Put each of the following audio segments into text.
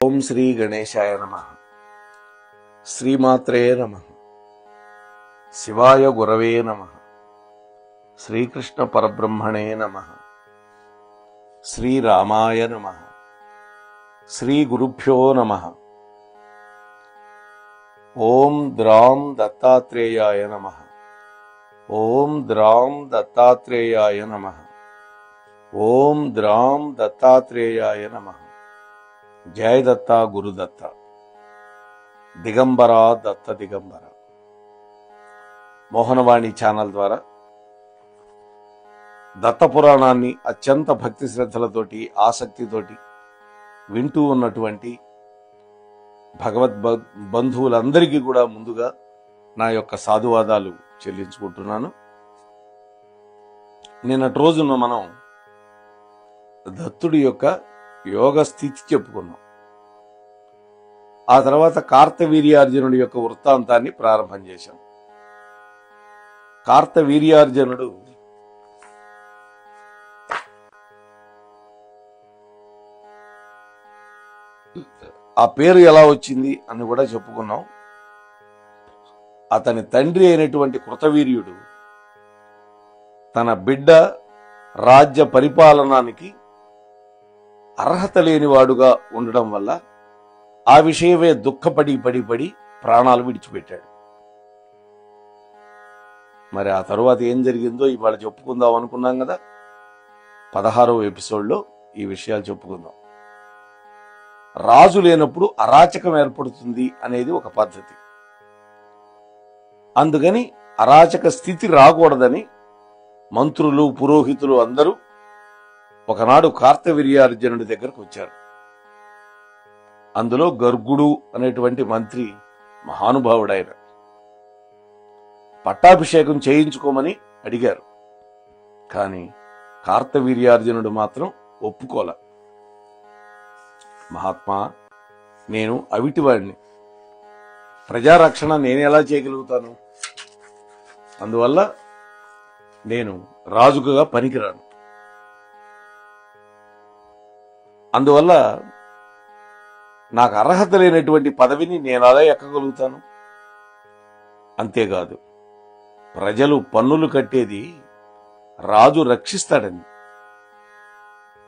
ఓం శ్రీ గణేశాయ నమః. శ్రీమాత్రే నమః. శివాయ గురవే నమః. శ్రీకృష్ణ పరబ్రహ్మణే నమః. శ్రీరామాయ నమః. శ్రీ గురుభ్యో నమః. ఓం ద్రాం దత్తాత్రేయాయ నమః. ఓం ద్రాం దత్తాత్రేయాయ నమః. ఓం ద్రాం దత్తాత్రేయాయ నమః. జయ దత్త గురుదత్త. దిగంబర దత్త దిగంబర. మోహనవాణి ఛానల్ ద్వారా దత్త పురాణాన్ని అత్యంత భక్తి శ్రద్ధలతోటి ఆసక్తితోటి వింటూ ఉన్నటువంటి భగవద్ బంధువులందరికీ కూడా ముందుగా నా యొక్క సాధువాదాలు చెల్లించుకుంటున్నాను. నిన్నటి రోజున మనం దత్తుడి యొక్క యోగ స్థితి చెప్పుకున్నాం. ఆ తర్వాత కార్తవీర్యార్జునుడి యొక్క వృత్తాంతాన్ని ప్రారంభం చేశాం. కార్తవీర్యార్జునుడు ఆ పేరు ఎలా వచ్చింది అని కూడా చెప్పుకున్నాం. అతని తండ్రి అయినటువంటి కృతవీర్యుడు తన బిడ్డ రాజ్య పరిపాలనానికి అర్హత లేనివాడుగా ఉండడం వల్ల ఆ విషయమే దుఃఖపడి పడి ప్రాణాలు విడిచిపెట్టాడు. మరి ఆ తరువాత ఏం జరిగిందో ఇవాళ చెప్పుకుందాం అనుకున్నాం కదా. 16వ ఎపిసోడ్లో ఈ విషయాలు చెప్పుకుందాం. రాజు లేనప్పుడు అరాచకం ఏర్పడుతుంది అనేది ఒక పద్ధతి. అందుకని అరాచక స్థితి రాకూడదని మంత్రులు పురోహితులు అందరూ ఒకనాడు కార్తవీర్యార్జునుడి దగ్గరకు వచ్చారు. అందులో గర్గుడు అనేటువంటి మంత్రి మహానుభావుడైన పట్టాభిషేకం చేయించుకోమని అడిగారు. కానీ కార్తవీర్యార్జునుడు మాత్రం ఒప్పుకోల. మహాత్మా, నేను అవిటివాడిని, ప్రజారక్షణ నేను ఎలా చేయగలుగుతాను? అందువల్ల నేను రాజుగా పనికిరాను. అందువల్ల నాకు అర్హత లేనటువంటి పదవిని నేను అలా ఎక్కగలుగుతాను. అంతేకాదు, ప్రజలు పన్నులు కట్టేది రాజు రక్షిస్తాడని.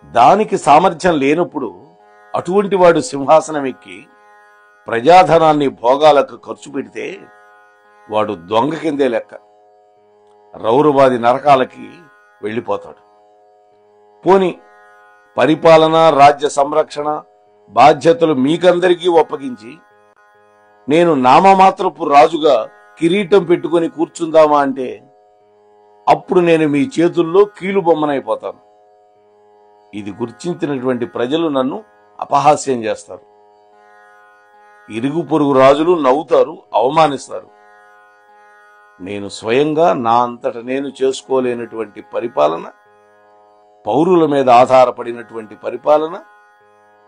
దానికి సామర్థ్యం లేనప్పుడు అటువంటి వాడు సింహాసనం ఎక్కి ప్రజాధనాన్ని భోగాలకు ఖర్చు పెడితే వాడు దొంగ కిందే లెక్క, రౌరవాది నరకాలకి వెళ్ళిపోతాడు. పోని పరిపాలన రాజ్య సంరక్షణ బాధ్యతలు మీకందరికీ ఒప్పగించి నేను నామమాత్రపు రాజుగా కిరీటం పెట్టుకుని కూర్చుందామా అంటే అప్పుడు నేను మీ చేతుల్లో కీలుబొమ్మనైపోతాను. ఇది గుర్తించినటువంటి ప్రజలు నన్ను అపహాస్యం చేస్తారు. ఇరుగు పొరుగు రాజులు నవ్వుతారు, అవమానిస్తారు. నేను స్వయంగా నా అంతట నేను చేసుకోలేనటువంటి పరిపాలన, పౌరుల మీద ఆధారపడినటువంటి పరిపాలన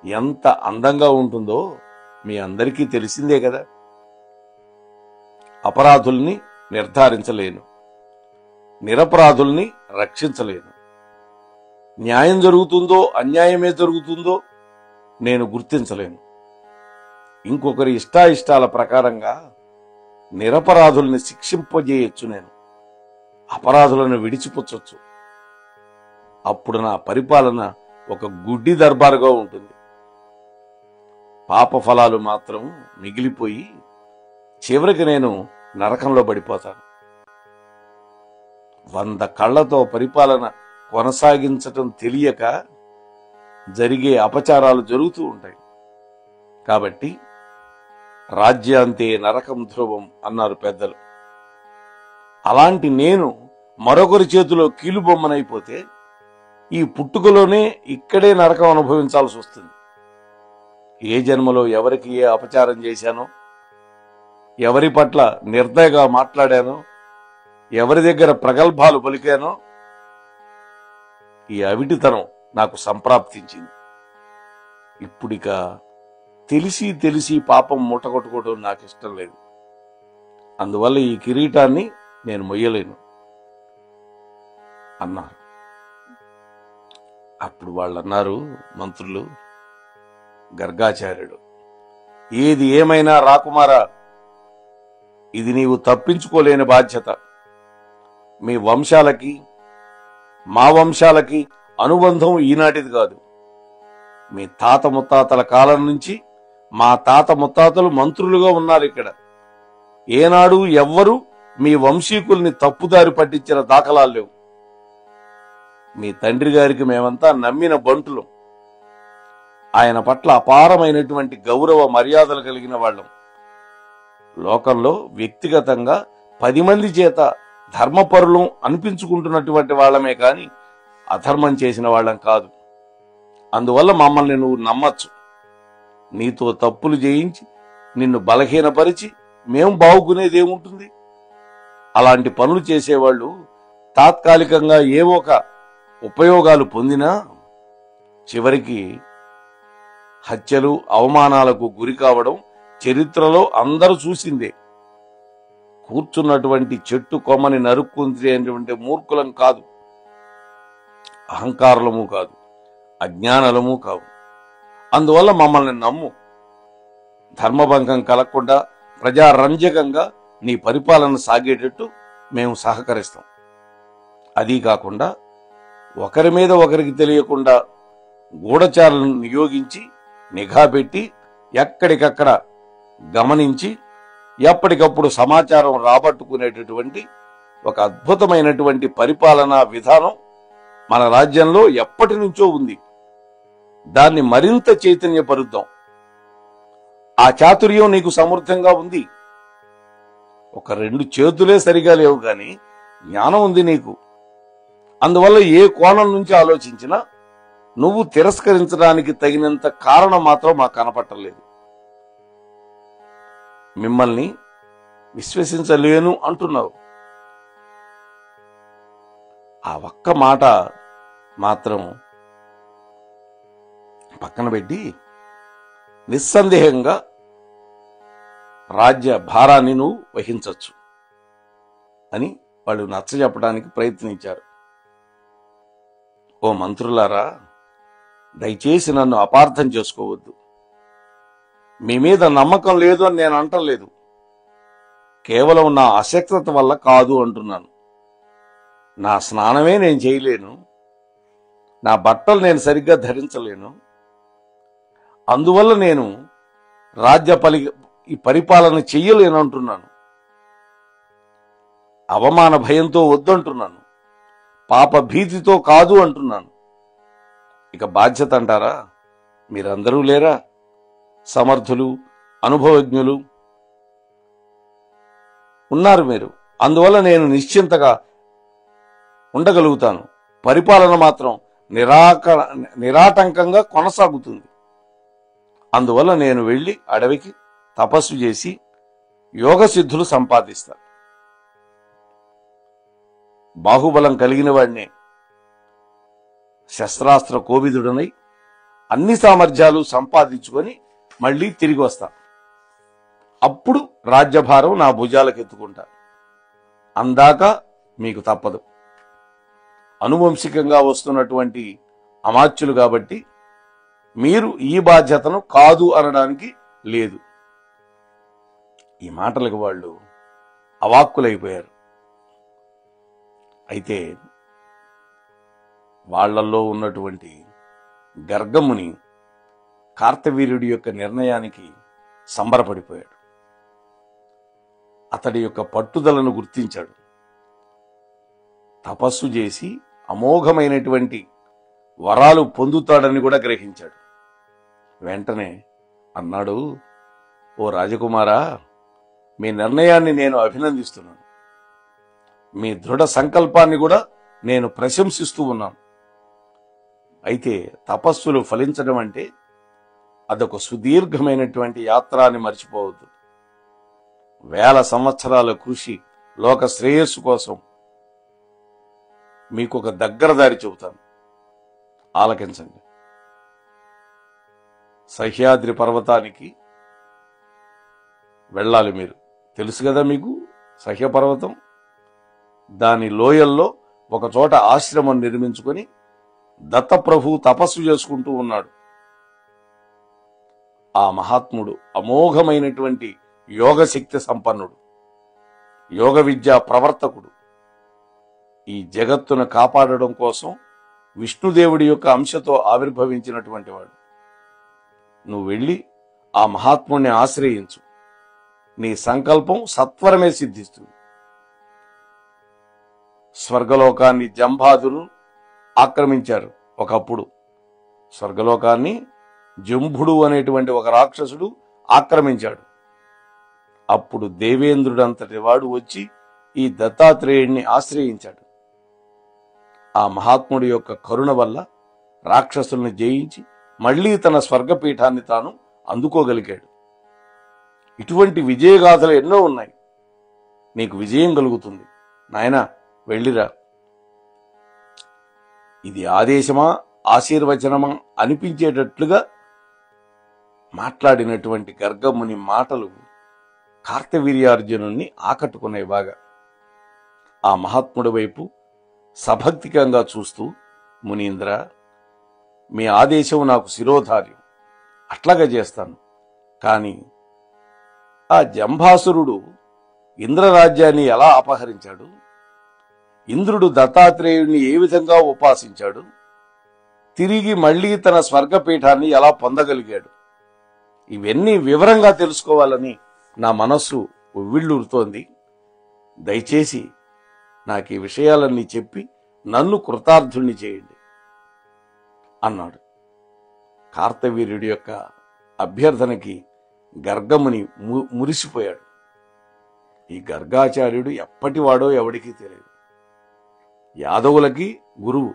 ఎంత అందంగా ఉంటుందో మీ అందరికీ తెలిసిందే కదా. అపరాధుల్ని నిర్ధారించలేను, నిరపరాధుల్ని రక్షించలేను. న్యాయం జరుగుతుందో అన్యాయమే జరుగుతుందో నేను గుర్తించలేను. ఇంకొకరి ఇష్టాయిష్టాల ప్రకారంగా నిరపరాధుల్ని శిక్షింపజేయొచ్చు, నేను అపరాధులను విడిచిపుచ్చొచ్చు. అప్పుడు నా పరిపాలన ఒక గుడ్డి దర్బారుగా ఉంటుంది. పాప ఫలాలు మాత్రం మిగిలిపోయి చివరికి నేను నరకంలో పడిపోతాను. 100 కళ్లతో పరిపాలన కొనసాగించటం తెలియక జరిగే అపచారాలు జరుగుతూ ఉంటాయి. కాబట్టి రాజ్యాంతే నరకం ధ్రువం అన్నారు పెద్దలు. అలాంటి నేను మరొకరి చేతిలో కీలుబొమ్మనైపోతే ఈ పుట్టుకలోనే ఇక్కడే నరకం అనుభవించాల్సి వస్తుంది. ఏ జన్మలో ఎవరికి ఏ అపచారం చేశానో, ఎవరి పట్ల నిర్దయగా మాట్లాడానో, ఎవరి దగ్గర ప్రగల్భాలు పలికానో ఈ అవిటితనం నాకు సంప్రాప్తించింది. ఇప్పుడిక తెలిసి తెలిసి పాపం మూటగొట్టుకోవడం నాకు ఇష్టం లేదు. అందువల్ల ఈ కిరీటాన్ని నేను మొయ్యలేను అన్నారు. అప్పుడు వాళ్ళు అన్నారు, మంత్రులు, గర్గాచార్యుడు, ఏది ఏమైనా రాకుమారా, ఇది నీవు తప్పించుకోలేని బాధ్యత. మీ వంశాలకి మా వంశాలకి అనుబంధం ఈనాటిది కాదు. మీ తాత ముత్తాతల కాలం నుంచి మా తాత ముత్తాతలు మంత్రులుగా ఉన్నారు ఇక్కడ. ఏనాడు ఎవ్వరూ మీ వంశీకుల్ని తప్పుదారి పట్టించిన దాఖలాలు లేవు. మీ తండ్రి గారికి మేమంతా నమ్మిన బంటులు. ఆయన పట్ల అపారమైనటువంటి గౌరవ మర్యాదలు కలిగిన వాళ్ళం. లోకంలో వ్యక్తిగతంగా 10 మంది చేత ధర్మపరులు అనిపించుకుంటున్నటువంటి వాళ్ళమే కాని అధర్మం చేసిన వాళ్ళం కాదు. అందువల్ల మమ్మల్ని నువ్వు నమ్మచ్చు. నీతో తప్పులు చేయించి నిన్ను బలహీనపరిచి మేం బాగుకునేదేముంటుంది? అలాంటి పనులు చేసేవాళ్ళు తాత్కాలికంగా ఏవో ఒక ఉపయోగాలు పొందినా చివరికి హత్యలు అవమానాలకు గురి కావడం చరిత్రలో అందరూ చూసిందే. కూర్చున్నటువంటి చెట్టు కొమ్మని నరుక్కుంటేటువంటి మూర్ఖులం కాదు, అహంకారులము కాదు, అజ్ఞానులము కావు. అందువల్ల మమ్మల్ని నమ్ము. ధర్మభంగం కలగకుండా ప్రజారంజకంగా నీ పరిపాలన సాగేటట్టు మేము సహకరిస్తాం. అదీ కాకుండా ఒకరి మీద ఒకరికి తెలియకుండా గూఢచారులను నియోగించి నిఘా పెట్టి ఎక్కడికక్కడ గమనించి ఎప్పటికప్పుడు సమాచారం రాబట్టుకునేటటువంటి ఒక అద్భుతమైనటువంటి పరిపాలనా విధానం మన రాజ్యంలో ఎప్పటి నుంచో ఉంది. దాన్ని మరింత చైతన్యపరుద్దాం. ఆ చాతుర్యం నీకు సమృద్ధంగా ఉంది. ఒక 2 చేతులే సరిగా లేవు గాని జ్ఞానం ఉంది నీకు. అందువల్ల ఏ కోణం నుంచి ఆలోచించినా నువ్వు తిరస్కరించడానికి తగినంత కారణం మాత్రం మాకు కనపట్టలేదు. మిమ్మల్ని విశ్వసించలేను అంటున్నావు. ఆ ఒక్క మాట మాత్రం పక్కన పెట్టి నిస్సందేహంగా రాజ్య భారాన్ని నువ్వు వహించవచ్చు అని వాళ్ళు నచ్చజెప్పడానికి ప్రయత్నించారు. ఓ మంత్రులారా, దయచేసి నన్ను అపార్థం చేసుకోవద్దు. మీ మీద నమ్మకం లేదు అని నేను అంటలేదు. కేవలం నా అశక్తత వల్ల కాదు అంటున్నాను. నా స్నానమే నేను చేయలేను, నా బట్టలు నేను సరిగ్గా ధరించలేను. అందువల్ల నేను ఈ పరిపాలన చెయ్యలేను అంటున్నాను. అవమాన భయంతో వద్దంటున్నాను, పాప భీతితో కాదు అంటున్నాను. ఇక బాధ్యత అంటారా? మీరందరూ లేరా? సమర్థులు, అనుభవజ్ఞులు ఉన్నారు మీరు. అందువల్ల నేను నిశ్చింతగా ఉండగలుగుతాను. పరిపాలన మాత్రం నిరాటంకంగా కొనసాగుతుంది. అందువల్ల నేను వెళ్లి అడవికి తపస్సు చేసి యోగ సిద్ధులు సంపాదిస్తా. బాహుబలం కలిగిన వాడినే, శస్త్రాస్త్ర కోవిదుడనై అన్ని సామర్థ్యాలు సంపాదించుకొని మళ్లీ తిరిగి వస్తా. అప్పుడు రాజ్యభారం నా భుజాలకు ఎత్తుకుంటా. అందాక మీకు తప్పదు. అనువంశికంగా వస్తున్నటువంటి అమాత్యులు కాబట్టి మీరు ఈ బాధ్యతను కాదు అనడానికి లేదు. ఈ మాటలకు వాళ్ళు అవాక్కులైపోయారు. అయితే వాళ్లల్లో ఉన్నటువంటి గర్గముని కార్తవీర్యుడి యొక్క నిర్ణయానికి సంబరపడిపోయాడు. అతడి యొక్క పట్టుదలను గుర్తించాడు. తపస్సు చేసి అమోఘమైనటువంటి వరాలు పొందుతాడని కూడా గ్రహించాడు. వెంటనే అన్నాడు, ఓ రాజకుమారా, మీ నిర్ణయాన్ని నేను అభినందిస్తున్నాను. మీ దృఢ సంకల్పాన్ని కూడా నేను ప్రశంసిస్తూ ఉన్నాను. అయితే తపస్సులు ఫలించడం అంటే అదొక సుదీర్ఘమైనటువంటి యాత్ర అని మర్చిపోవద్దు. 1000 సంవత్సరాల కృషి లోక శ్రేయస్సు కోసం. మీకు ఒక దగ్గర దారి చెబుతాను, ఆలకించండి. సహ్యాద్రి పర్వతానికి వెళ్ళాలి మీరు. తెలుసు కదా మీకు సహ్య పర్వతం. దాని లోయల్లో ఒక చోట ఆశ్రమం నిర్మించుకొని దత్తప్రభు తపస్సు చేసుకుంటూ ఉన్నాడు. ఆ మహాత్ముడు అమోఘమైనటువంటి యోగశక్తి సంపన్నుడు, యోగ విద్యా ప్రవర్తకుడు. ఈ జగత్తును కాపాడడం కోసం విష్ణుదేవుడి యొక్క అంశతో ఆవిర్భవించినటువంటి వాడు. నువ్వు వెళ్ళి ఆ మహాత్ముడిని ఆశ్రయించు, నీ సంకల్పం సత్వరమే సిద్ధిస్తుంది. స్వర్గలోకాన్ని జంబాదులు ఆక్రమించారు. ఒకప్పుడు స్వర్గలోకాన్ని జంభుడు అనేటువంటి ఒక రాక్షసుడు ఆక్రమించాడు. అప్పుడు దేవేంద్రుడంతటి వాడు వచ్చి ఈ దత్తాత్రేయుడిని ఆశ్రయించాడు. ఆ మహాత్ముడి యొక్క కరుణ వల్ల రాక్షసుల్ని జయించి మళ్లీ తన స్వర్గపీఠాన్ని తాను అందుకోగలిగాడు. ఇటువంటి విజయగాథలు ఎన్నో ఉన్నాయి. నీకు విజయం కలుగుతుంది నాయనా, వెళ్ళిరా. ఇది ఆదేశమా ఆశీర్వచనమా అనిపించేటట్లుగా మాట్లాడినటువంటి గర్గముని మాటలు కార్తవీర్యార్జునుణ్ణి ఆకట్టుకున్నాయి బాగా. ఆ మహాత్ముడి వైపు సభక్తికంగా చూస్తూ, మునీంద్ర, మీ ఆదేశం నాకు శిరోధార్యం, అట్లాగా చేస్తాను. కాని ఆ జంభాసురుడు ఇంద్రరాజ్యాన్ని ఎలా అపహరించాడు, ఇంద్రుడు దత్తాత్రేయుడిని ఏ విధంగా ఉపాసించాడు, తిరిగి మళ్లీ తన స్వర్గపీఠాన్ని ఎలా పొందగలిగాడు, ఇవన్నీ వివరంగా తెలుసుకోవాలని నా మనస్సు ఉవ్విళ్ళూరుతోంది. దయచేసి నాకు ఈ విషయాలన్నీ చెప్పి నన్ను కృతార్థుణ్ణి చేయండి అన్నాడు. కార్తవీర్యుడి యొక్క అభ్యర్థనకి గర్గముని మురిసిపోయాడు. ఈ గర్గాచార్యుడు ఎప్పటివాడో ఎవడికి తెలియదు. యాదవులకి గురువు,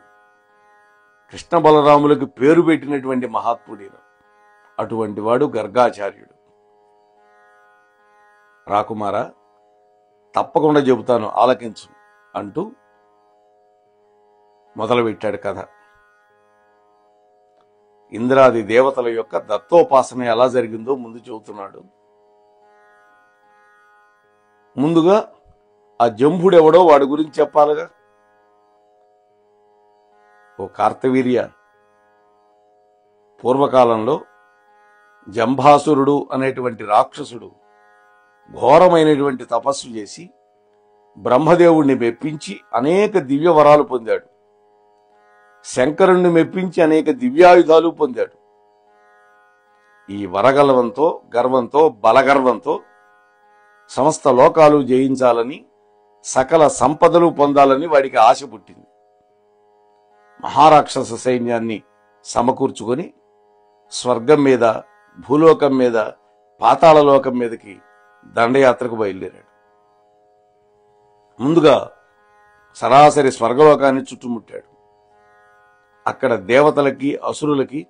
కృష్ణ బలరాములకి పేరు పెట్టినటువంటి మహాత్ముడిన అటువంటి వాడు గర్గాచార్యుడు. రాకుమారా, తప్పకుండా చెబుతాను, ఆలకించు అంటూ మొదలుపెట్టాడు కథ. ఇంద్రాది దేవతల యొక్క దత్తోపాసన ఎలా జరిగిందో ముందు చెబుతున్నాడు. ముందుగా ఆ జంభుడెవడో వాడి గురించి చెప్పాలిగా. ఓ కార్తవీర్య, పూర్వకాలంలో జంభాసురుడు అనేటువంటి రాక్షసుడు ఘోరమైనటువంటి తపస్సు చేసి బ్రహ్మదేవుణ్ణి మెప్పించి అనేక దివ్య వరాలు పొందాడు. శంకరుణ్ణి మెప్పించి అనేక దివ్యాయుధాలు పొందాడు. ఈ వరగర్వంతో, గర్వంతో, బలగర్వంతో సమస్త లోకాలు జయించాలని, సకల సంపదలు పొందాలని వాడికి ఆశ పుట్టింది. మహారాక్షస సైన్యాన్ని సమకూర్చుకొని స్వర్గం మీద, భూలోకం మీద, పాతాళలోకం మీదకి దండయాత్రకు బయలుదేరాడు. ముందుగా సరాసరి స్వర్గలోకాన్ని చుట్టుముట్టాడు. అక్కడ దేవతలకి అసురులకి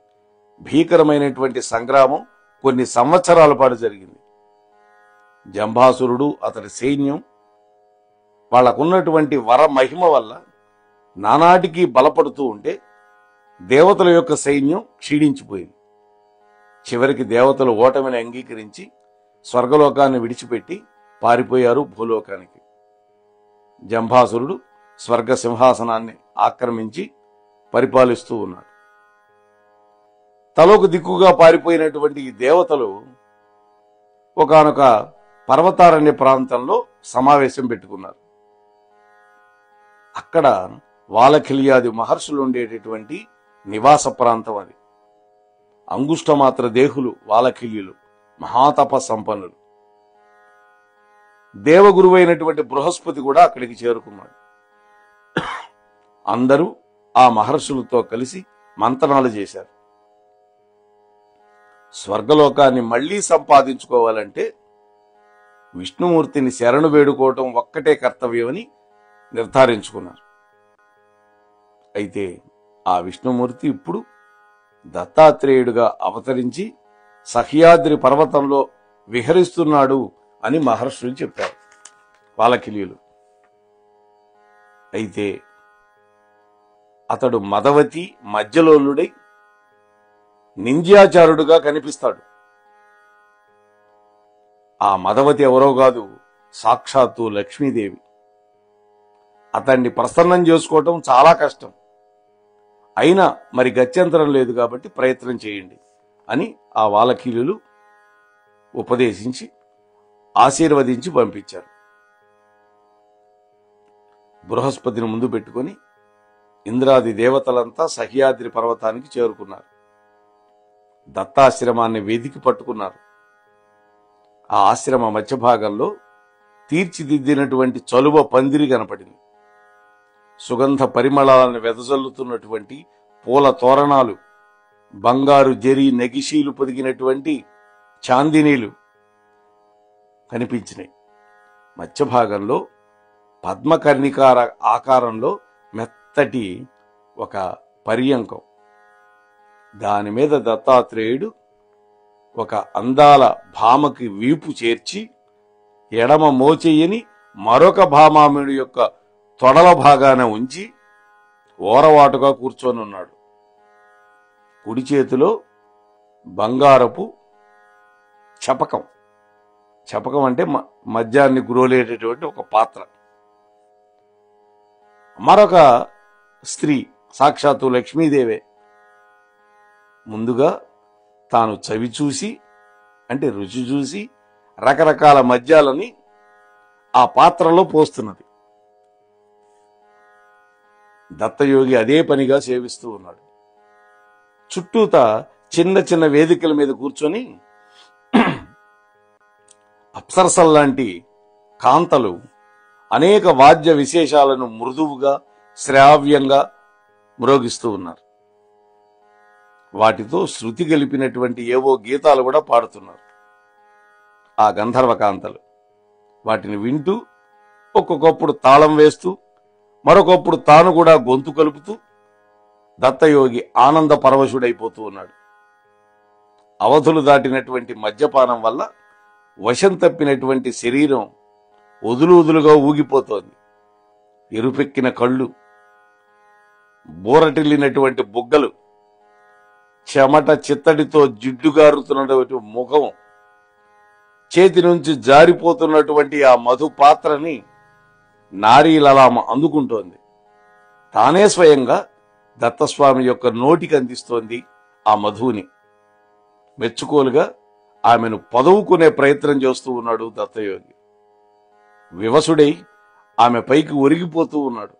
భీకరమైనటువంటి సంగ్రామం కొన్ని సంవత్సరాల పాటు జరిగింది. జంభాసురుడు, అతడి సైన్యం వాళ్లకున్నటువంటి వర మహిమ వల్ల నానాటికి బలపడుతూ ఉంటే దేవతల యొక్క సైన్యం క్షీణించిపోయింది. చివరికి దేవతలు ఓటమిని అంగీకరించి స్వర్గలోకాన్ని విడిచిపెట్టి పారిపోయారు భూలోకానికి. జంభాసురుడు స్వర్గ సింహాసనాన్ని ఆక్రమించి పరిపాలిస్తూ ఉన్నాడు. తలోకు దిక్కుగా పారిపోయినటువంటి ఈ దేవతలు ఒకానొక పర్వతారణ్య ప్రాంతంలో సమావేశం పెట్టుకున్నారు. అక్కడ వాలకిల్యాది మహర్షులు ఉండేటటువంటి నివాస ప్రాంతం అది. అంగుష్టమాత్ర దేహులు వాలకిల్యులు, మహాతప సంపన్నులు. దేవగురువైనటువంటి బృహస్పతి కూడా అక్కడికి చేరుకున్నాడు. అందరూ ఆ మహర్షులతో కలిసి మంతనాలు చేశారు. స్వర్గలోకాన్ని మళ్లీ సంపాదించుకోవాలంటే విష్ణుమూర్తిని శరణు వేడుకోవటం ఒక్కటే కర్తవ్యమని నిర్ధారించుకున్నారు. అయితే ఆ విష్ణుమూర్తి ఇప్పుడు దత్తాత్రేయుడుగా అవతరించి సహ్యాద్రి పర్వతంలో విహరిస్తున్నాడు అని మహర్షులు చెప్పారు, వాలకిల్యులు. అయితే అతడు మదవతి మధ్యలోలుడై నింద్యాచారుడుగా కనిపిస్తాడు. ఆ మదవతి ఎవరో కాదు, సాక్షాత్తు లక్ష్మీదేవి. అతన్ని ప్రసన్నం చేసుకోవటం చాలా కష్టం. అయినా మరి గత్యంతరం లేదు కాబట్టి ప్రయత్నం చేయండి అని ఆ వాలకీలులు ఉపదేశించి ఆశీర్వదించి పంపించారు. బృహస్పతిని ముందు పెట్టుకొని ఇంద్రాది దేవతలంతా సహ్యాద్రి పర్వతానికి చేరుకున్నారు. దత్తాశ్రమాన్ని వేదికి పట్టుకున్నారు. ఆ ఆశ్రమ మధ్య భాగంలో తీర్చిదిద్దినటువంటి చలువ పందిరి కనపడింది. సుగంధ పరిమళాలను వెదజల్లుతున్నటువంటి పూల తోరణాలు, బంగారు జరి నెగిషీలు పొదిగినటువంటి చాందినీలు కనిపించినాయి. మధ్య భాగంలో పద్మకర్ణికార ఆకారంలో మెత్తటి ఒక పర్యంకం, దాని మీద దత్తాత్రేయుడు ఒక అందాల భామకి వీపు చేర్చి ఎడమ మోచెయ్యని మరొక భామాముడి యొక్క తొడల భాగాన ఉంచి ఓరవాటుగా కూర్చొని ఉన్నాడు. కుడి చేతిలో బంగారపు చపకం, చపకం అంటే మద్యాన్ని గురోలేటటువంటి ఒక పాత్ర. మరొక స్త్రీ సాక్షాత్తు లక్ష్మీదేవే ముందుగా తాను చవి చూసి అంటే రుచి చూసి రకరకాల మద్యాలని ఆ పాత్రలో పోస్తున్నది. దత్తయోగి అదే పనిగా సేవిస్తూ ఉన్నాడు. చుట్టూత చిన్న చిన్న వేదికల మీద కూర్చొని అప్సరసల్లాంటి కాంతలు అనేక వాద్య విశేషాలను మృదువుగా శ్రావ్యంగా మ్రోగిస్తూ ఉన్నారు. వాటితో శృతి గలిపినటువంటి ఏవో గీతాలు కూడా పాడుతున్నారు ఆ గంధర్వకాంతలు. వాటిని వింటూ ఒక్కొక్కప్పుడు తాళం వేస్తూ మరొకప్పుడు తాను కూడా గొంతు కలుపుతూ దత్తయోగి ఆనంద పరవశుడైపోతూ ఉన్నాడు. అవధులు దాటినటువంటి మద్యపానం వల్ల వశం తప్పినటువంటి శరీరం వదులుగా ఊగిపోతోంది. ఎరుపెక్కిన కళ్ళు, బోరటిల్లినటువంటి బుగ్గలు, చెమట చిత్తడితో జిడ్డుగారుతున్నటువంటి ముఖం, చేతి నుంచి జారిపోతున్నటువంటి ఆ మధు పాత్రని నారీలలామ అందుకుంటోంది. తానే స్వయంగా దత్తస్వామి యొక్క నోటికి అందిస్తోంది ఆ మధువుని. మెచ్చుకోలుగా ఆమెను పదవుకునే ప్రయత్నం చేస్తూ ఉన్నాడు దత్తయోగి. వివసుడై ఆమె పైకి ఒరిగిపోతూ ఉన్నాడు.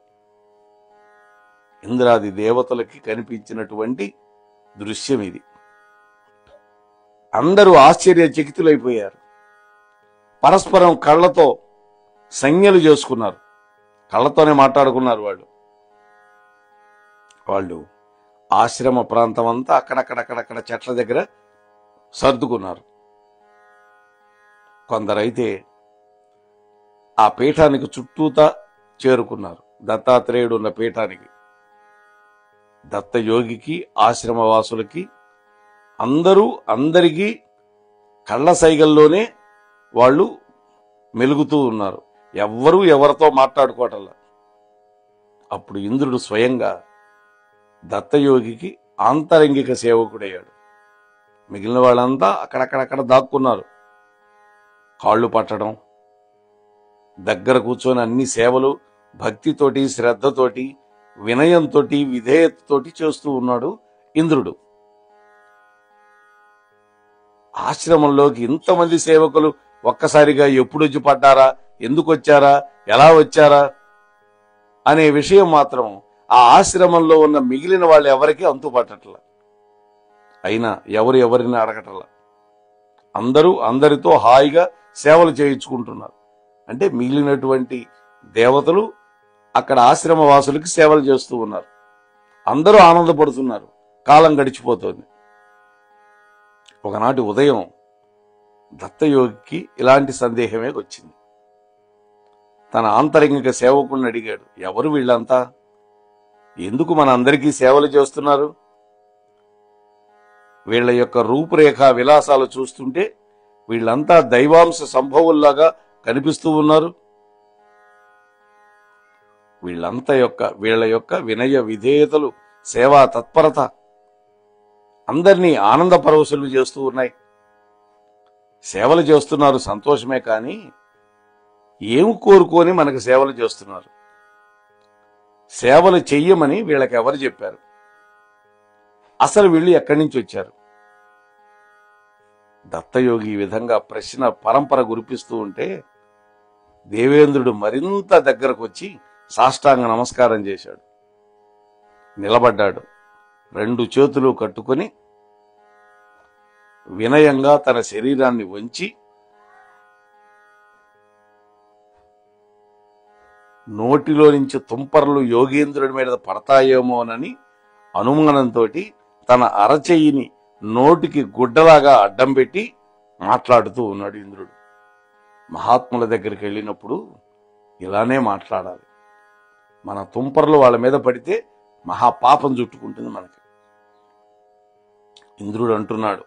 ఇంద్రాది దేవతలకి కనిపించినటువంటి దృశ్యం ఇది. అందరూ ఆశ్చర్యచకితులైపోయారు. పరస్పరం కళ్ళతో సంజ్ఞలు చేసుకున్నారు. కళ్ళతోనే మాట్లాడుకున్నారు వాళ్ళు. ఆశ్రమ ప్రాంతం అంతా అక్కడక్కడక్కడక్కడ చెట్ల దగ్గర సర్దుకున్నారు. కొందరైతే ఆ పీఠానికి చుట్టూతా చేరుకున్నారు. దత్తాత్రేయుడు ఉన్న పీఠానికి. దత్తయోగికి ఆశ్రమవాసులకి అందరికీ కళ్ళ సైగల్లోనే వాళ్ళు మెలుగుతూ ఉన్నారు. ఎవ్వరూ ఎవరితో మాట్లాడుకోవటంలా. అప్పుడు ఇంద్రుడు స్వయంగా దత్తయోగికి ఆంతరంగిక సేవకుడయ్యాడు. మిగిలిన వాళ్ళంతా అక్కడక్కడక్కడ దాక్కున్నారు. కాళ్ళు పట్టడం, దగ్గర కూర్చొని అన్ని సేవలు భక్తితోటి శ్రద్ధతోటి వినయంతో విధేయతతోటి చేస్తూ ఉన్నాడు ఇంద్రుడు. ఆశ్రమంలోకి ఇంతమంది సేవకులు ఒక్కసారిగా ఎప్పుడొచ్చి పడ్డారా, ఎందుకు వచ్చారా, ఎలా వచ్చారా అనే విషయం మాత్రం ఆ ఆశ్రమంలో ఉన్న మిగిలిన వాళ్ళు ఎవరికీ అంతుపట్టట్ల. అయినా ఎవరిని అడగటల్లా. అందరూ అందరితో హాయిగా సేవలు చేయించుకుంటున్నారు. అంటే మిగిలినటువంటి దేవతలు అక్కడ ఆశ్రమవాసులకి సేవలు చేస్తూ ఉన్నారు. అందరూ ఆనందపడుతున్నారు. కాలం గడిచిపోతోంది. ఒకనాటి ఉదయం దత్తయోగికి ఇలాంటి సందేహమే వచ్చింది. తన ఆంతరంగిక సేవకుడిని అడిగాడు, ఎవరు వీళ్ళంతా, ఎందుకు మన అందరికీ సేవలు చేస్తున్నారు? వీళ్ల యొక్క రూపురేఖ విలాసాలు చూస్తుంటే వీళ్ళంతా దైవాంశ సంభవుల్లాగా కనిపిస్తూ ఉన్నారు. వీళ్ల యొక్క వినయ విధేయతలు, సేవా తత్పరత అందరినీ ఆనంద పరవశులు చేస్తూ ఉన్నాయి. సేవలు చేస్తున్నారు, సంతోషమే. కానీ ఏమి కోరుకొని మనకు సేవలు చేస్తున్నారు? సేవలు చెయ్యమని వీళ్ళకి ఎవరు చెప్పారు? అసలు వీళ్ళు ఎక్కడి నుంచి వచ్చారు? దత్తయోగి ఈ విధంగా ప్రశ్న పరంపర గురిపిస్తూ ఉంటే దేవేంద్రుడు మరింత దగ్గరకు వచ్చి సాష్టాంగ నమస్కారం చేశాడు. నిలబడ్డాడు. 2 చేతులు కట్టుకొని వినయంగా తన శరీరాన్ని వంచి నోటిలో నుంచి తుంపర్లు యోగేంద్రుడి మీద పడతాయేమోనని అనుమానంతో తన అరచెయ్యిని నోటికి గుడ్డలాగా అడ్డం పెట్టి మాట్లాడుతూ ఉన్నాడు ఇంద్రుడు. మహాత్ముల దగ్గరికి వెళ్ళినప్పుడు ఇలానే మాట్లాడాలి. మన తుంపర్లు వాళ్ళ మీద పడితే మహాపాపం చుట్టుకుంటుంది మనకి. ఇంద్రుడు అంటున్నాడు,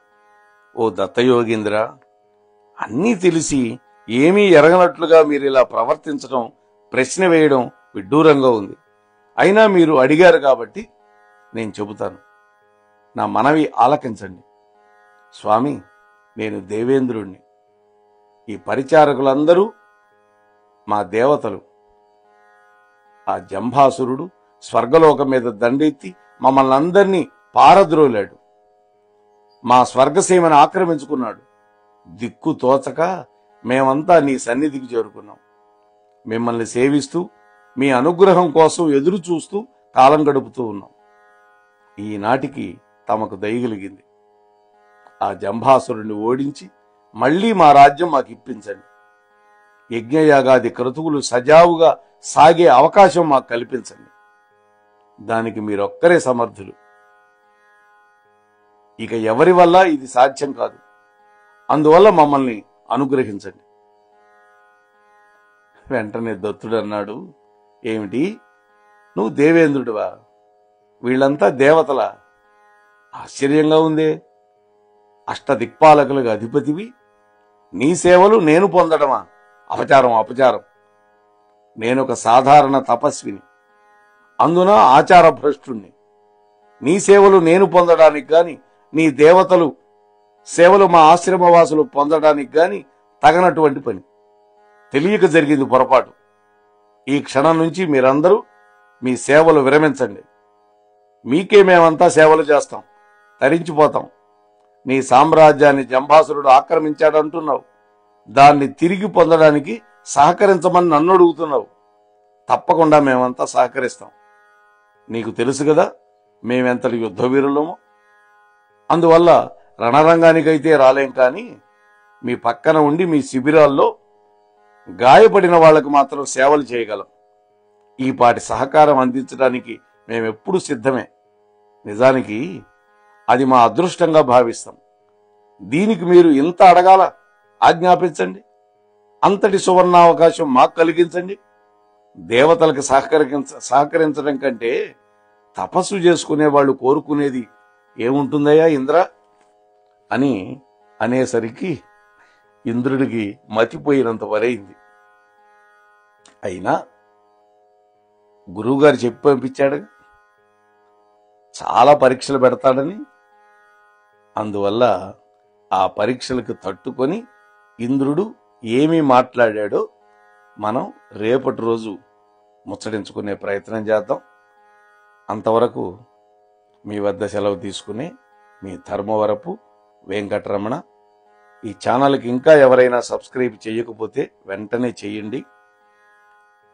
ఓ దత్తయోగీంద్ర, అన్నీ తెలిసి ఏమీ ఎరగనట్లుగా మీరు ఇలా ప్రవర్తించడం, ప్రశ్న వేయడం విడ్డూరంగా ఉంది. అయినా మీరు అడిగారు కాబట్టి నేను చెబుతాను. నా మనవి ఆలకించండి. స్వామి, నేను దేవేంద్రుణ్ణి. ఈ పరిచారకులందరూ మా దేవతలు. ఆ జంభాసురుడు స్వర్గలోకం మీద దండెత్తి మమ్మల్ని అందరినీ పారద్రోలాడు. మా స్వర్గసీమను ఆక్రమించుకున్నాడు. దిక్కు తోచక మేమంతా నీ సన్నిధికి చేరుకున్నాం. మిమ్మల్ని సేవిస్తూ మీ అనుగ్రహం కోసం ఎదురు చూస్తూ కాలం గడుపుతూ ఉన్నాం. ఈనాటికి తమకు దయగలిగింది. ఆ జంభాసురుడిని ఓడించి మళ్లీ మా రాజ్యం మాకు ఇప్పించండి. యజ్ఞయాగాది క్రతువులు సజావుగా సాగే అవకాశం మాకు కల్పించండి. దానికి మీరొక్కరే సమర్థులు. ఇక ఎవరి వల్ల ఇది సాధ్యం కాదు. అందువల్ల మమ్మల్ని అనుగ్రహించండి. వెంటనే దత్తుడు అన్నాడు, ఏమిటి, నువ్వు దేవేంద్రుడివా? వీళ్ళంతా దేవతలా? ఆశ్చర్యంగా ఉందే. అష్టదిక్పాలకులకు అధిపతివి. నీ సేవలు నేను పొందడమా? అపచారం, అపచారం. నేనొక సాధారణ తపస్విని, అందున ఆచార భ్రష్టుణ్ణి. నీ సేవలు నేను పొందడానికి గాని, నీ దేవతలు సేవలు మా ఆశ్రమవాసులు పొందడానికి గాని తగనటువంటి పని. తెలియక జరిగింది పొరపాటు. ఈ క్షణం నుంచి మీరందరూ మీ సేవలు విరమించండి. మీకే మేమంతా సేవలు చేస్తాం, తరించిపోతాం. నీ సామ్రాజ్యాన్ని జంభాసురుడు ఆక్రమించాడంటున్నావు. దాన్ని తిరిగి పొందడానికి సహకరించమని నన్ను అడుగుతున్నావు. తప్పకుండా మేమంతా సహకరిస్తాం. నీకు తెలుసు కదా మేమెంతటి యుద్ధవీరులమో. అందువల్ల రణరంగానికైతే రాలేం, కానీ మీ పక్కన ఉండి మీ శిబిరాల్లో గాయపడిన వాళ్లకు మాత్రం సేవలు చేయగలం. ఈ పాటి సహకారం అందించడానికి మేమెప్పుడు సిద్ధమే. నిజానికి అది మా అదృష్టంగా భావిస్తాం. దీనికి మీరు ఇంత అడగాల? ఆజ్ఞాపించండి. అంతటి సువర్ణావకాశం మాకు కలిగించండి. దేవతలకు సహకరించడం కంటే తపస్సు చేసుకునే వాళ్ళు కోరుకునేది ఏముంటుందయ్యా ఇంద్ర అని అనేసరికి ఇంద్రుడికి మతిపోయినంత వరైంది. అయినా గురువుగారు చెప్పి పంపించాడు, చాలా పరీక్షలు పెడతాడని. అందువల్ల ఆ పరీక్షలకు తట్టుకొని ఇంద్రుడు ఏమి మాట్లాడాడో మనం రేపటి రోజు ముచ్చటించుకునే ప్రయత్నం చేద్దాం. అంతవరకు మీ వద్ద సెలవు తీసుకునే మీ ధర్మవరపు వెంకటరమణ. ఈ ఛానల్కి ఇంకా ఎవరైనా సబ్స్క్రైబ్ చేయకపోతే వెంటనే చేయండి.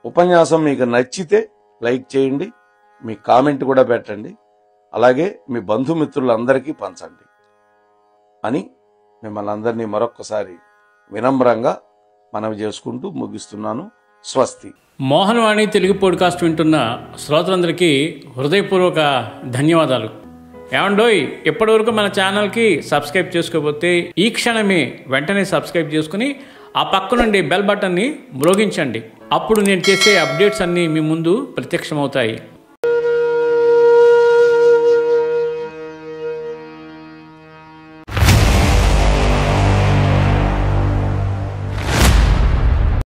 ఉపన్యాసం మీకు నచ్చితే లైక్ చేయండి, మీ కామెంట్ కూడా పెట్టండి. అలాగే మీ బంధుమిత్రులందరికీ పంచండి అని మిమ్మల్ని అందరినీ మరొక్కసారి వినమ్రంగా మనవి చేసుకుంటూ ముగిస్తున్నాను. స్వస్తి. మోహన్ వాణి తెలుగు పోడ్కాస్ట్ వింటున్న శ్రోతలందరికీ హృదయపూర్వక ధన్యవాదాలు. ఏమండోయ్, ఇప్పటివరకు మన ఛానల్కి సబ్స్క్రైబ్ చేసుకోకపోతే ఈ క్షణమే వెంటనే సబ్స్క్రైబ్ చేసుకుని ఆ పక్క నుండి బెల్ బటన్ని మ్రోగించండి. అప్పుడు నేను చేసే అప్డేట్స్ అన్నీ మీ ముందు ప్రత్యక్షమవుతాయి.